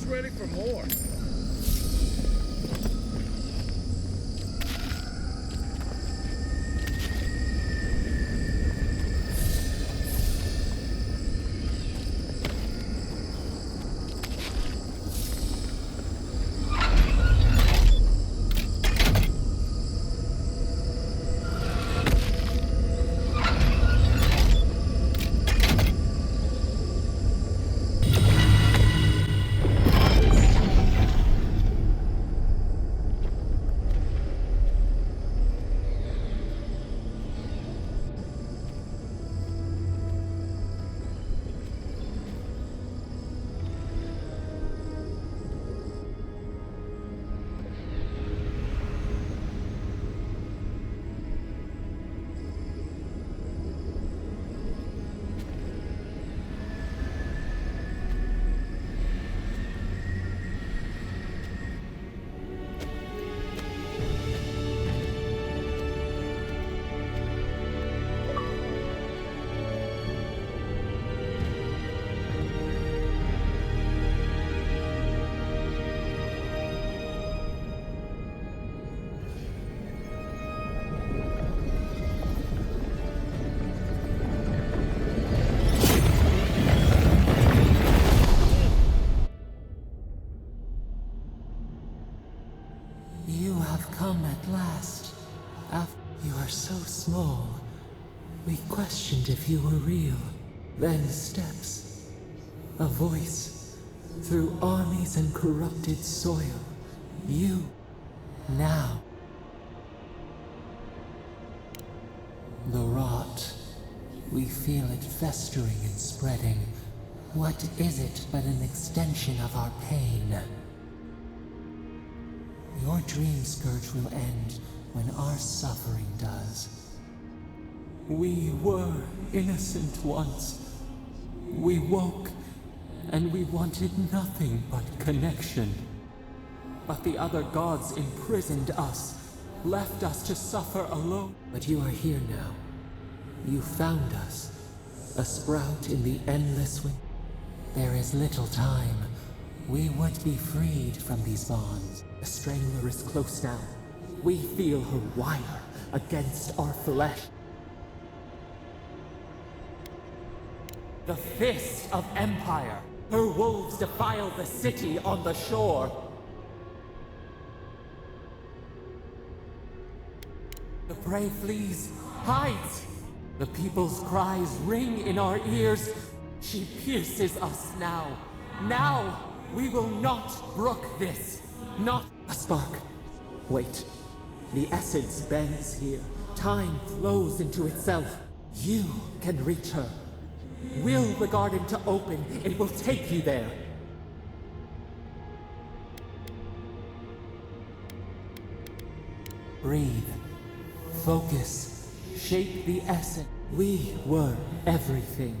just ready for more. Come at last. You are so small. We questioned if you were real. Then steps. A voice. Through armies and corrupted soil. You. Now. The rot. We feel it festering and spreading. What is it but an extension of our pain? Your dream scourge will end when our suffering does. We were innocent once. We woke, and we wanted nothing but connection. But the other gods imprisoned us, left us to suffer alone. But you are here now. You found us, a sprout in the endless wind. There is little time. We would be freed from these bonds. The Strangler is close now. We feel her wire against our flesh. The fist of Empire. Her wolves defile the city on the shore. The prey flees, hides. The people's cries ring in our ears. She pierces us now. Now! We will not brook this. Not a spark. Wait. The essence bends here. Time flows into itself. You can reach her. Will the garden to open. It will take you there. Breathe. Focus. Shape the essence. We were everything.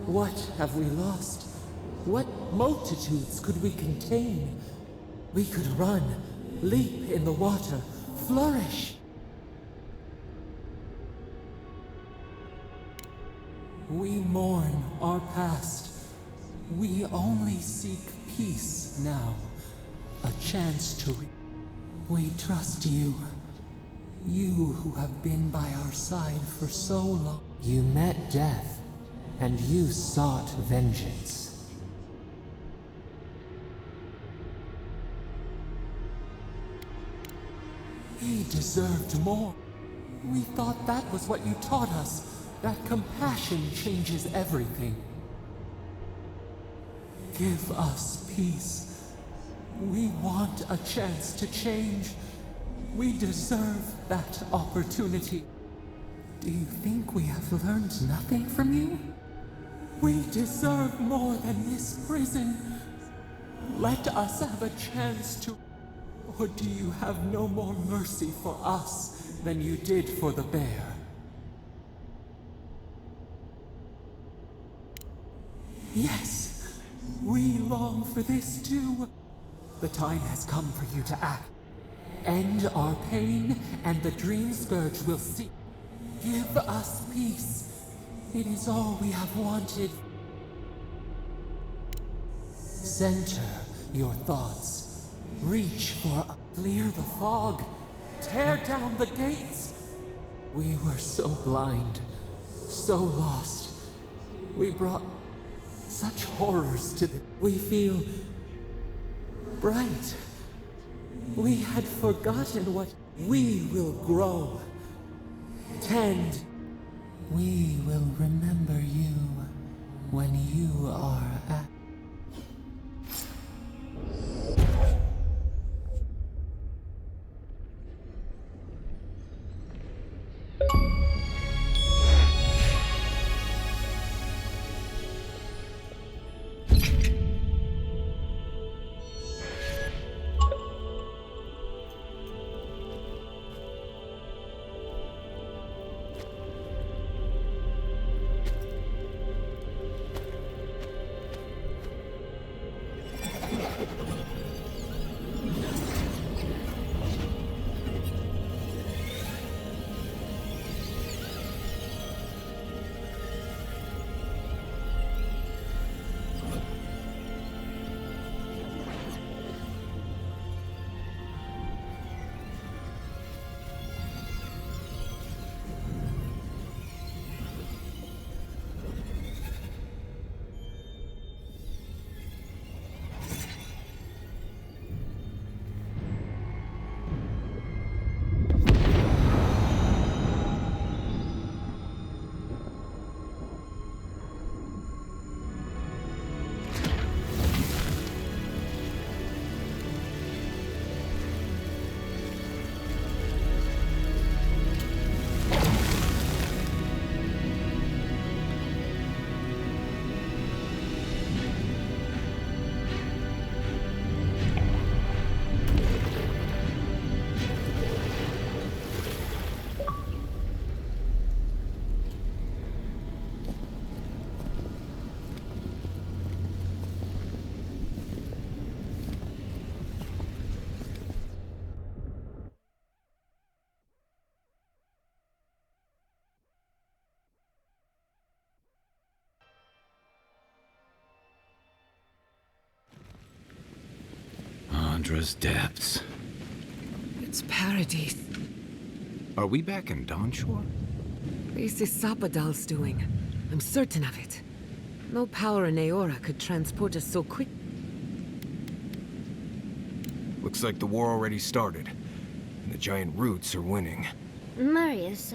What have we lost? What multitudes could we contain? We could run, leap in the water, flourish. We mourn our past. We only seek peace now. A chance to We trust you. You who have been by our side for so long. You met death, and you sought vengeance. He deserved more. We thought that was what you taught us, that compassion changes everything. Give us peace. We want a chance to change. We deserve that opportunity. Do you think we have learned nothing from you? We deserve more than this prison. Let us have a chance to... Or do you have no more mercy for us than you did for the bear? Yes, we long for this too. The time has come for you to act. End our pain, and the dream scourge will cease. Give us peace. It is all we have wanted. Center your thoughts. Reach for clear the fog. Tear down the gates. We were so blind, so lost. We brought such horrors to the... We feel bright. We had forgotten what we will grow. Tend. We will remember you when you are at... Andra's depths. It's paradise. Are we back in Dawnshore? This is Sapadal's doing. I'm certain of it. No power in Aora could transport us so quick. Looks like the war already started, and the giant roots are winning. Marius,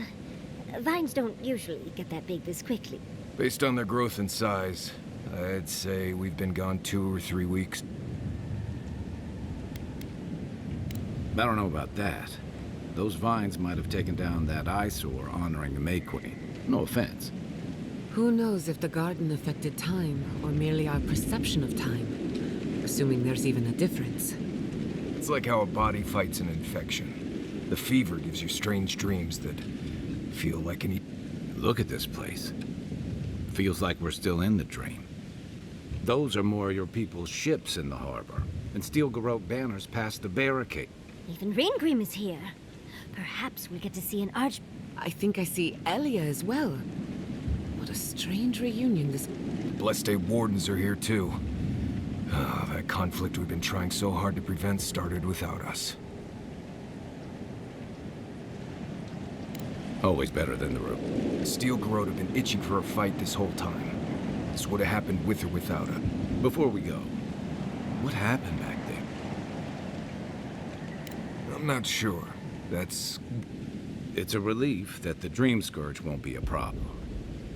vines don't usually get that big this quickly. Based on their growth and size, I'd say we've been gone 2 or 3 weeks. I don't know about that. Those vines might have taken down that eyesore honoring the May Queen. No offense. Who knows if the garden affected time, or merely our perception of time? Assuming there's even a difference. It's like how a body fights an infection. The fever gives you strange dreams that feel like an... Look at this place. Feels like we're still in the dream. Those are more your people's ships in the harbor, and steel Garrote banners past the barricade. Even Ringrim is here. Perhaps we'll get to see an arch... I think I see Elia as well. What a strange reunion this... Blessed Day Wardens are here too. That conflict we've been trying so hard to prevent started without us. Always better than the root. Steel Garrote have been itching for a fight this whole time. This would have happened with or without her. Before we go, what happened back there? I'm not sure. It's a relief that the Dream Scourge won't be a problem.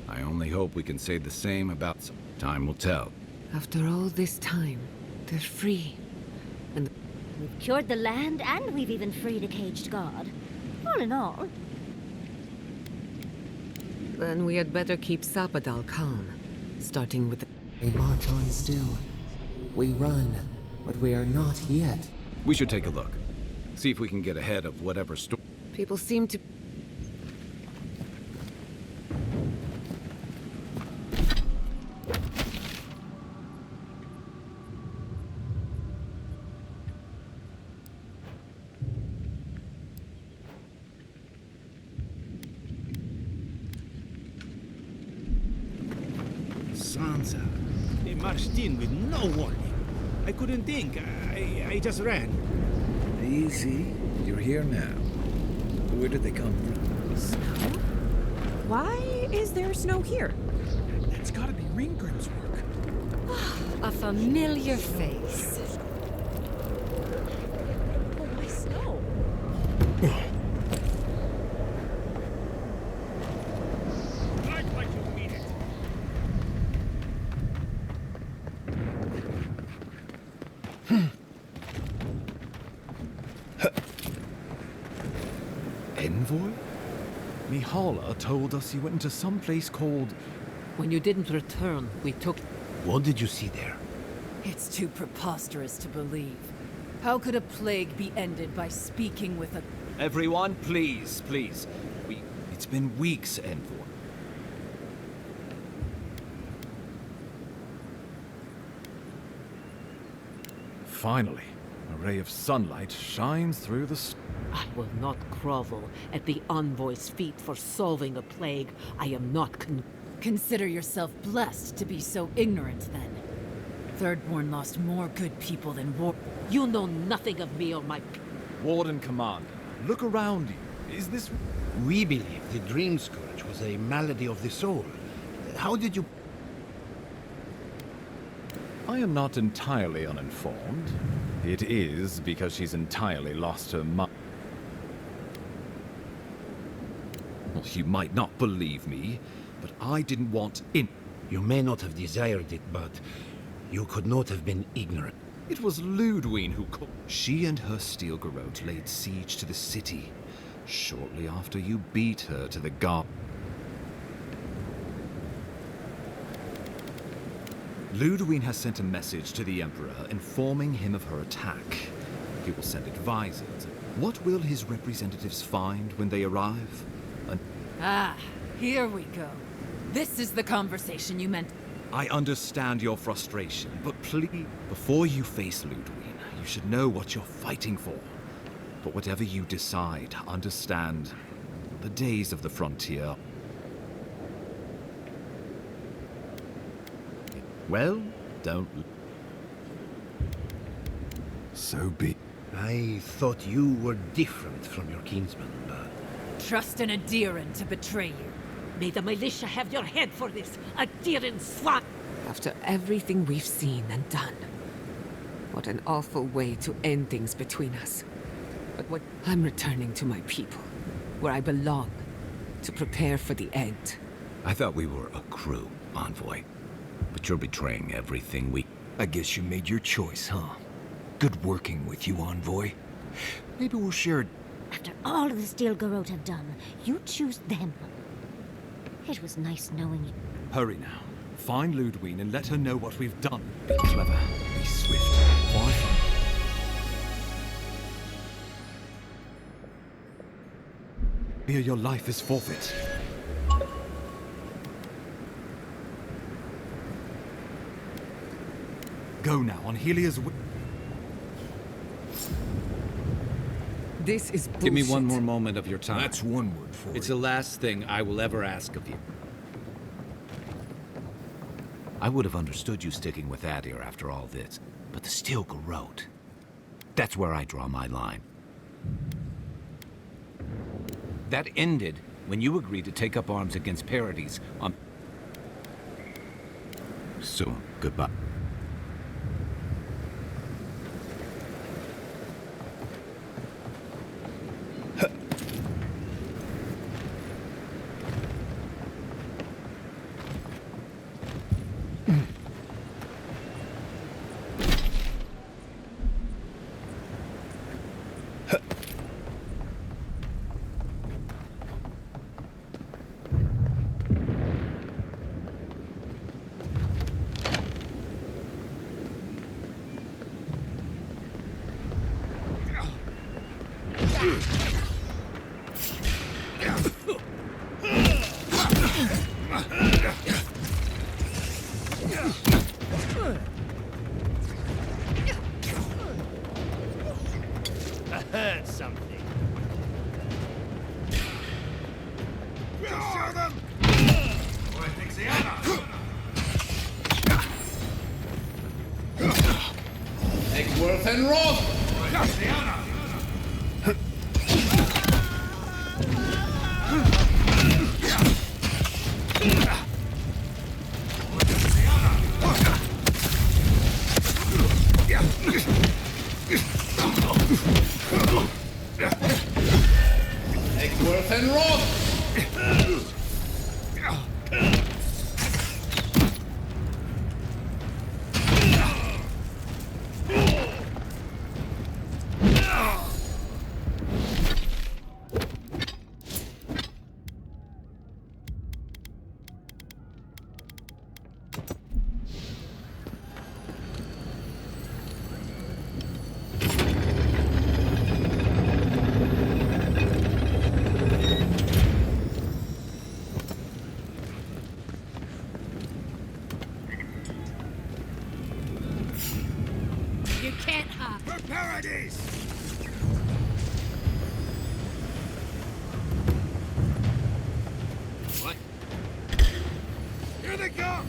I only hope we can say the same about some. Time will tell. After all this time, they're free. And We've cured the land, and we've even freed a caged god. All in all. then we had better keep Sapadal calm. Starting with the... We march on still. We run, but we are not yet. We should take a look. See if we can get ahead of whatever storm. People seem to... Sansa. They marched in with no warning. I couldn't think. I just ran. Easy. You're here now. Where did they come from? Snow? Why is there snow here? That's gotta be Ringgrim's work. A familiar face. Oh, why snow? Act like you mean it. Envoy? Mihala told us you went into some place called... When you didn't return, we took... What did you see there? It's too preposterous to believe. How could a plague be ended by speaking with a... Everyone, please, please. It's been weeks, Envoy. Finally, a ray of sunlight shines through the... I will not grovel at the envoy's feet for solving a plague. I am not Consider yourself blessed to be so ignorant, then. Thirdborn lost more good people than war... You know nothing of me or my... Warden Commander, look around you. Is this... We believe the Dream Scourge was a malady of the soul. How did you... I am not entirely uninformed. It is because she's entirely lost her mind. Well, you might not believe me, but I didn't want in. You may not have desired it, but you could not have been ignorant. It was Ludwine who called. She and her steel garrote laid siege to the city shortly after you beat her to the garden. Ludwine has sent a message to the Emperor informing him of her attack. He will send advisors. What will his representatives find when they arrive? Ah, here we go. This is the conversation you meant. I understand your frustration, but please, before you face Ludwine, you should know what you're fighting for. But whatever you decide, understand the days of the frontier. Well, don't... So be... I thought you were different from your kinsman, but... Trust in a Diran to betray you. May the militia have your head for this, a Diran swat! After everything we've seen and done. What an awful way to end things between us. But what... I'm returning to my people, where I belong, to prepare for the end. I thought we were a crew, Envoy. But you're betraying everything we... I guess you made your choice, huh? Good working with you, Envoy. Maybe we'll share... After all the Steel Garrote have done, you choose them. It was nice knowing you. Hurry now. Find Ludwine and let her know what we've done. Be clever. Be swift. Why? Fear your life is forfeit. Go now on Helia's... This is bullshit. Give me one more moment of your time. That's one word for It's it. the last thing I will ever ask of you. I would have understood you sticking with Adir after all this, but the Steel Garrote... That's where I draw my line. That ended when you agreed to take up arms against Parades on... Soon, goodbye. I heard something. We'll show them! What thinks the other? Worth and Roth! Worth and Roth! You can't hop. For paradise! What? Here they come!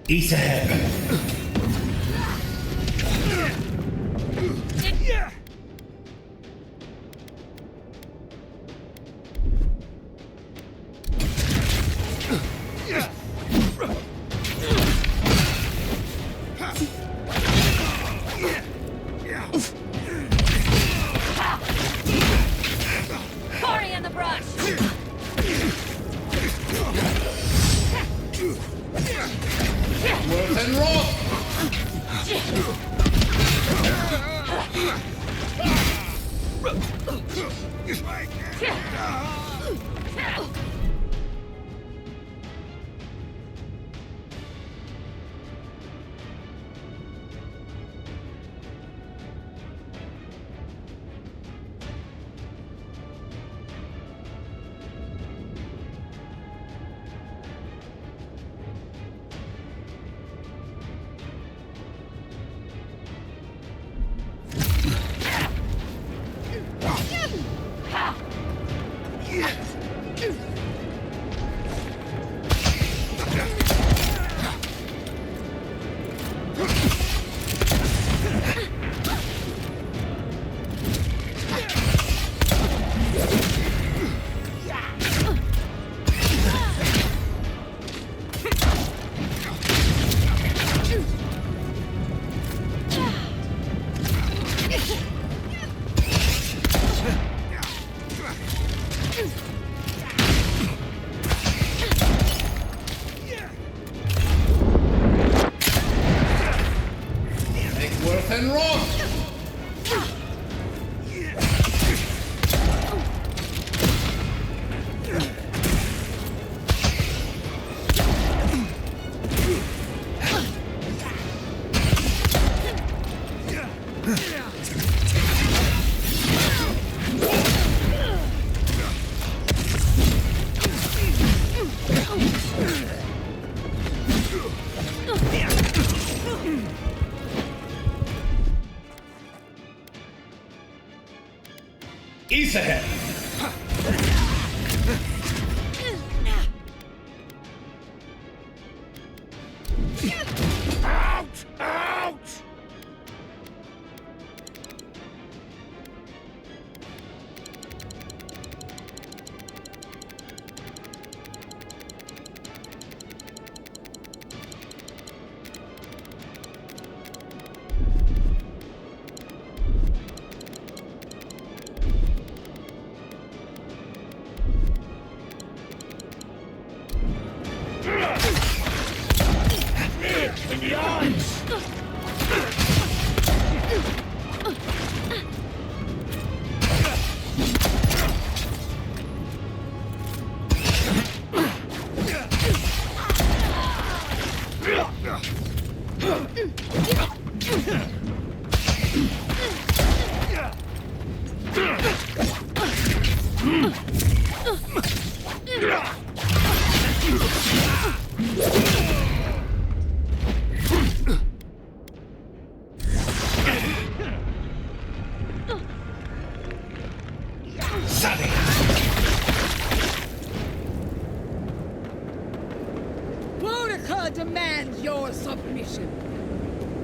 East ahead. Party in the brush! Worth and Roth! Worth and Roth! East ahead! Out! Out! Boudica demands your submission.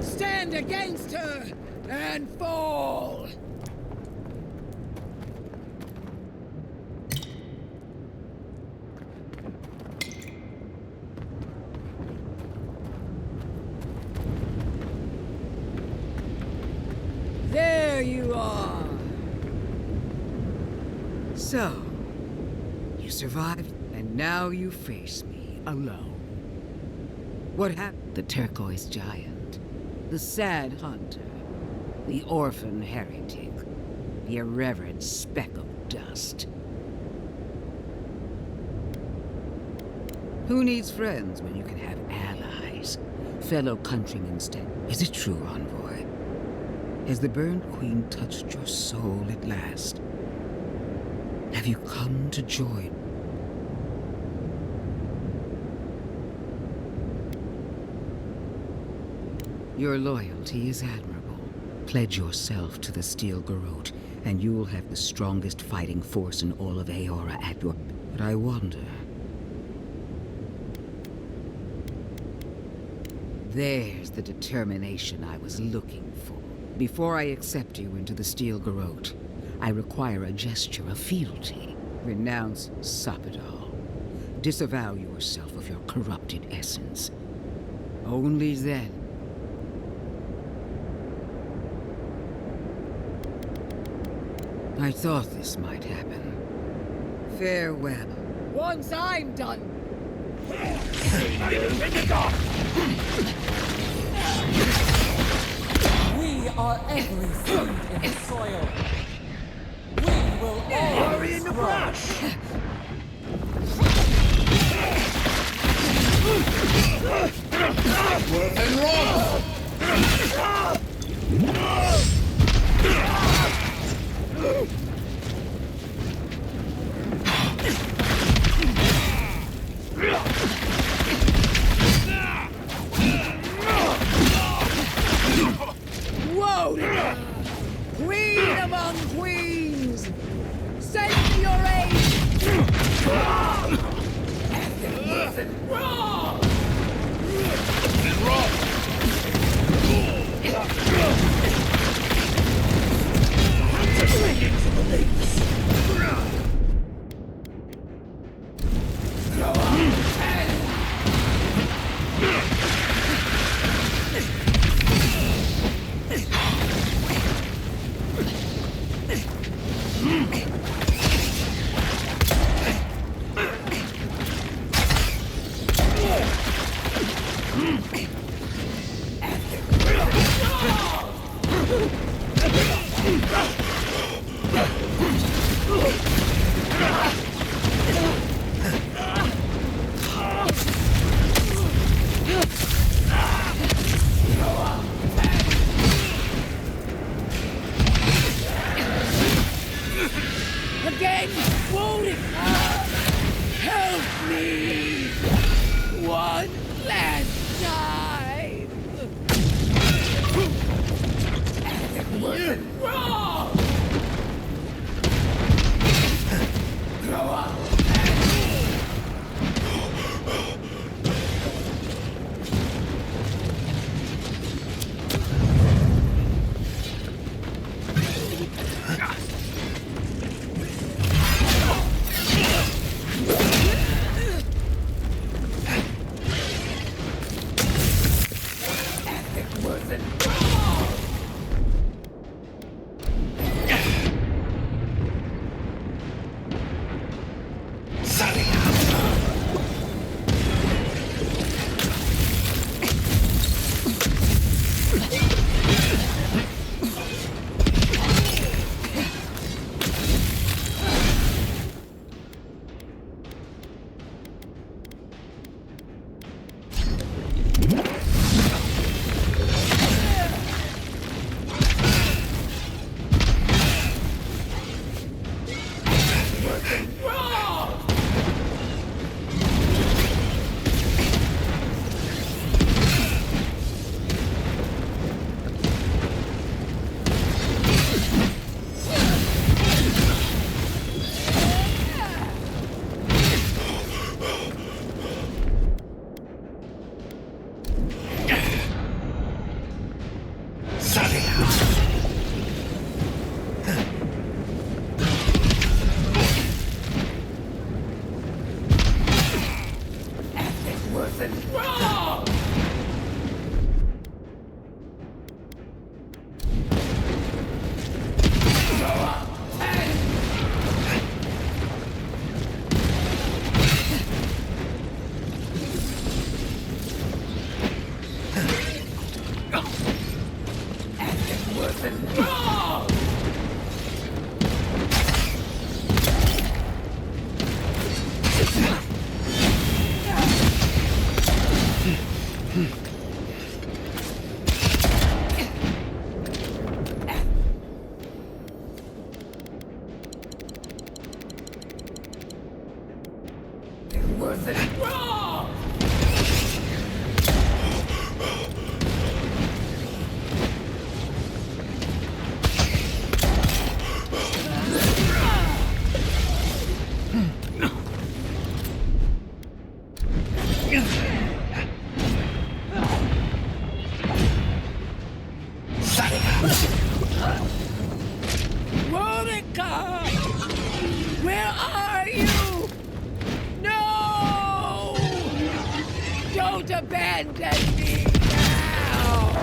Stand against her and fall! There you are. So, you survived, and now you face me alone. What happened? The turquoise giant, the sad hunter, the orphan heretic, the irreverent speck of dust. Who needs friends when you can have allies, fellow countrymen instead? Is it true, envoy? Has the burned queen touched your soul at last? Have you come to join? Your loyalty is admirable. Pledge yourself to the Steel Garrote, and you will have the strongest fighting force in all of Aora at your... But I wonder... There's the determination I was looking for. Before I accept you into the Steel Garrote, I require a gesture of fealty. Renounce Sapadal. Disavow yourself of your corrupted essence. Only then. I thought this might happen. Farewell. Once I'm done. We are every seed in the soil. We will always grow. Worth and wrong! Whoa! Queen among queens! Send me your aid! Wrong! Again! Won't it? Help me! One last time! It wasn't wrong! Grow up! Worth it. Monica! Where are you? No! Don't abandon me now!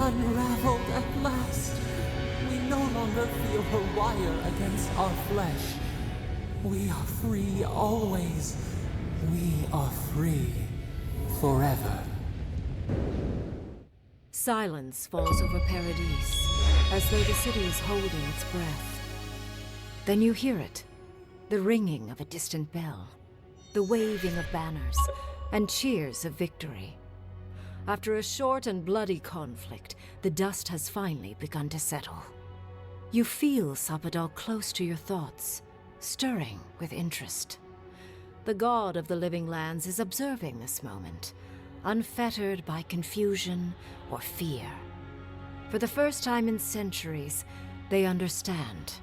Unraveled at last. We no longer feel her wire against our flesh. We are free always. We are free forever. Silence falls over Paradise, as though the city is holding its breath. Then you hear it, the ringing of a distant bell, the waving of banners, and cheers of victory. After a short and bloody conflict, the dust has finally begun to settle. You feel Sapadal close to your thoughts, stirring with interest. The god of the living lands is observing this moment, unfettered by confusion or fear. For the first time in centuries, they understand.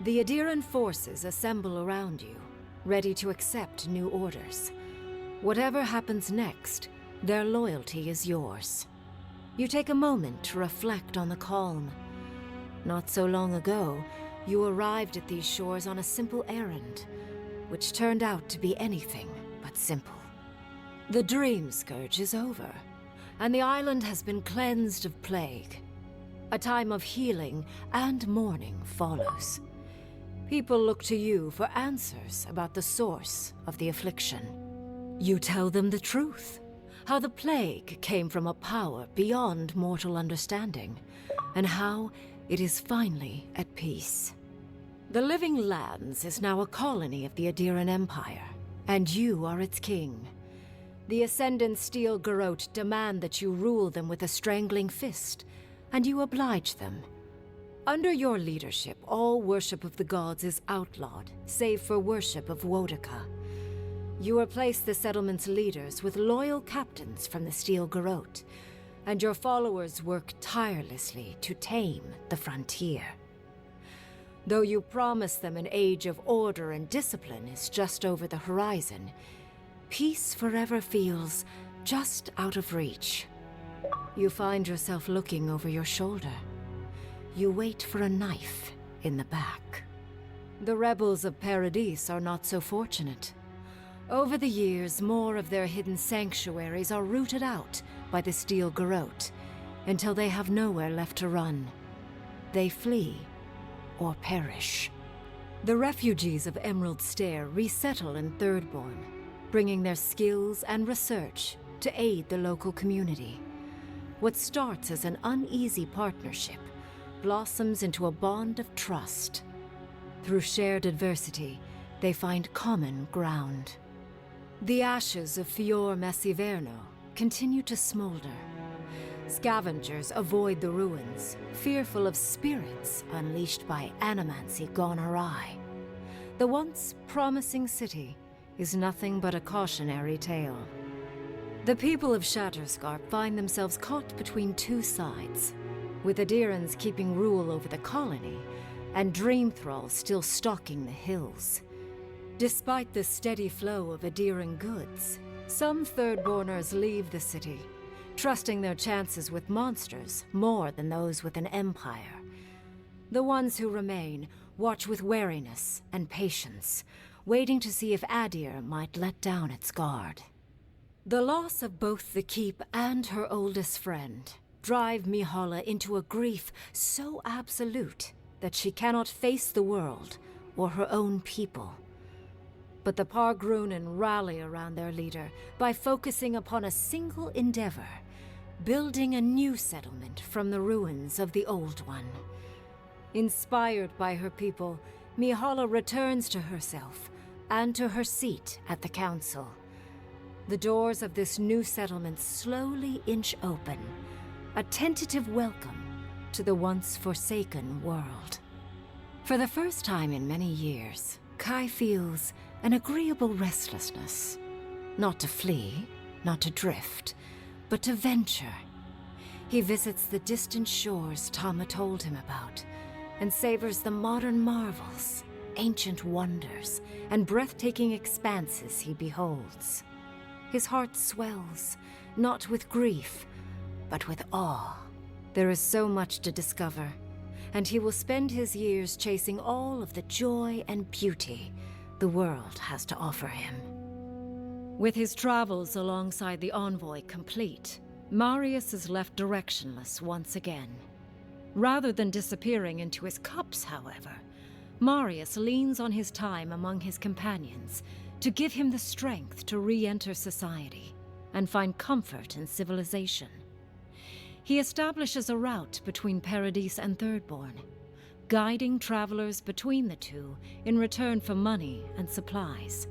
The Adiran forces assemble around you, ready to accept new orders. Whatever happens next, their loyalty is yours. You take a moment to reflect on the calm. Not so long ago, you arrived at these shores on a simple errand, which turned out to be anything but simple. The Dream Scourge is over, and the island has been cleansed of plague. A time of healing and mourning follows. People look to you for answers about the source of the affliction. You tell them the truth, how the plague came from a power beyond mortal understanding, and how it is finally at peace. The Living Lands is now a colony of the Adiran Empire, and you are its king. The Ascendant Steel Garrote demand that you rule them with a strangling fist, and you oblige them. Under your leadership, all worship of the gods is outlawed, save for worship of Wodaka. You replace the settlement's leaders with loyal captains from the Steel Garrote, and your followers work tirelessly to tame the frontier. Though you promise them an age of order and discipline is just over the horizon, peace forever feels just out of reach. You find yourself looking over your shoulder. You wait for a knife in the back. The rebels of Paradis are not so fortunate. Over the years, more of their hidden sanctuaries are rooted out by the Steel Garrote, until they have nowhere left to run. They flee or perish. The refugees of Emerald Stair resettle in Thirdborn, bringing their skills and research to aid the local community. What starts as an uneasy partnership blossoms into a bond of trust. Through shared adversity, they find common ground. The ashes of Fior Messiverno continue to smolder. Scavengers avoid the ruins, fearful of spirits unleashed by animancy gone awry. The once promising city is nothing but a cautionary tale. The people of Shatterscarp find themselves caught between two sides, with Adirans keeping rule over the colony, and Dream Thralls still stalking the hills. Despite the steady flow of Adiran goods, some Thirdborners leave the city, trusting their chances with monsters more than those with an empire. The ones who remain watch with wariness and patience, waiting to see if Adir might let down its guard. The loss of both the keep and her oldest friend drive Mihala into a grief so absolute that she cannot face the world or her own people. But the Pargrunen rally around their leader by focusing upon a single endeavor, building a new settlement from the ruins of the old one. Inspired by her people, Mihala returns to herself and to her seat at the council. The doors of this new settlement slowly inch open, a tentative welcome to the once forsaken world. For the first time in many years, Kai feels an agreeable restlessness. Not to flee, not to drift, but to venture. He visits the distant shores Tama told him about, and savors the modern marvels, ancient wonders, and breathtaking expanses he beholds. His heart swells, not with grief, but with awe. There is so much to discover, and he will spend his years chasing all of the joy and beauty the world has to offer him. With his travels alongside the envoy complete, Marius is left directionless once again. Rather than disappearing into his cups, however, Marius leans on his time among his companions to give him the strength to re-enter society and find comfort in civilization. He establishes a route between Paradis and Thirdborn, guiding travelers between the two in return for money and supplies.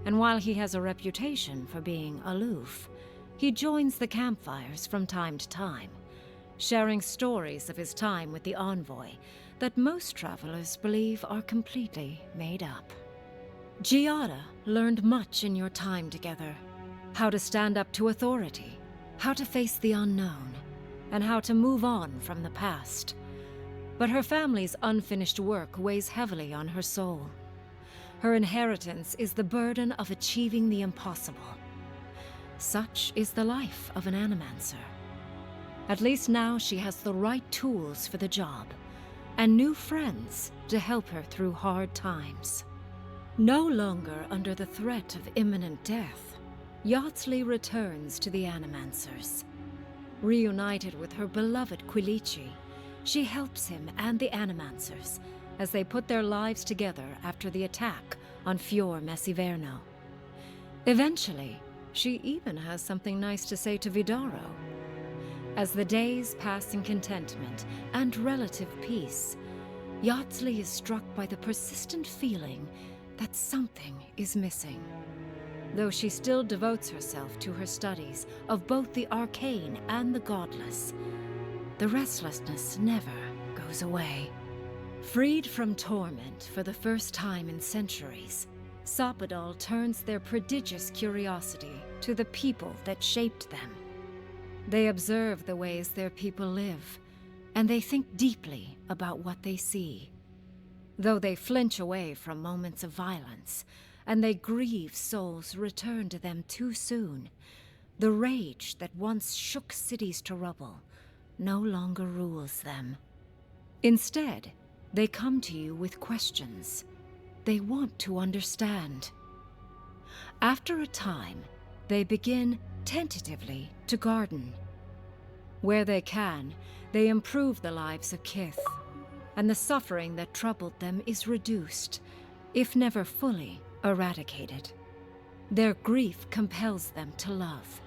And while he has a reputation for being aloof, he joins the campfires from time to time, sharing stories of his time with the envoy that most travelers believe are completely made up. Giada learned much in your time together. How to stand up to authority, how to face the unknown, and how to move on from the past. But her family's unfinished work weighs heavily on her soul. Her inheritance is the burden of achieving the impossible. Such is the life of an animancer. At least now she has the right tools for the job, and new friends to help her through hard times. No longer under the threat of imminent death, Yardsley returns to the Animancers. Reunited with her beloved Quilici, she helps him and the Animancers as they put their lives together after the attack on Fior Messiverno. Eventually, she even has something nice to say to Vidaro. As the days pass in contentment and relative peace, Yardsley is struck by the persistent feeling that something is missing. Though she still devotes herself to her studies of both the arcane and the godless, the restlessness never goes away. Freed from torment for the first time in centuries, Sapadal turns their prodigious curiosity to the people that shaped them. They observe the ways their people live, and they think deeply about what they see. Though they flinch away from moments of violence, and they grieve souls returned to them too soon, the rage that once shook cities to rubble no longer rules them. Instead, they come to you with questions. They want to understand. After a time, they begin tentatively to garden. Where they can, they improve the lives of Kith, and the suffering that troubled them is reduced, if never fully eradicated. Their grief compels them to love,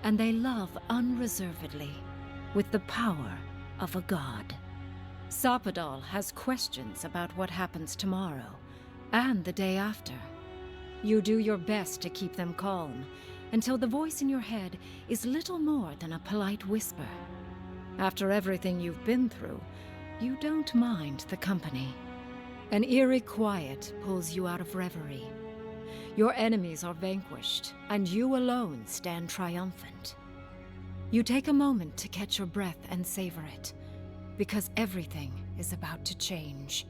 and they love unreservedly, with the power of a god. Sapadal has questions about what happens tomorrow, and the day after. You do your best to keep them calm, until the voice in your head is little more than a polite whisper. After everything you've been through, you don't mind the company. An eerie quiet pulls you out of reverie. Your enemies are vanquished, and you alone stand triumphant. You take a moment to catch your breath and savor it, because everything is about to change.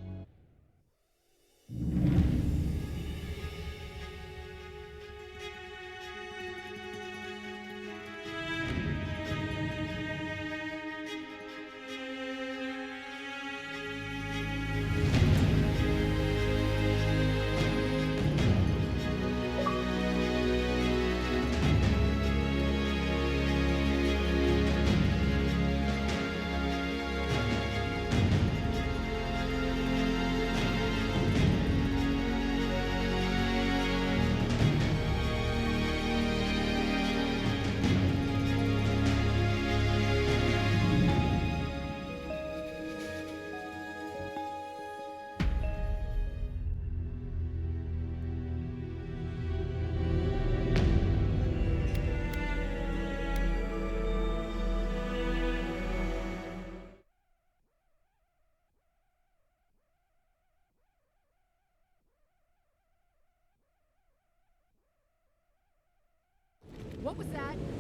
What was that?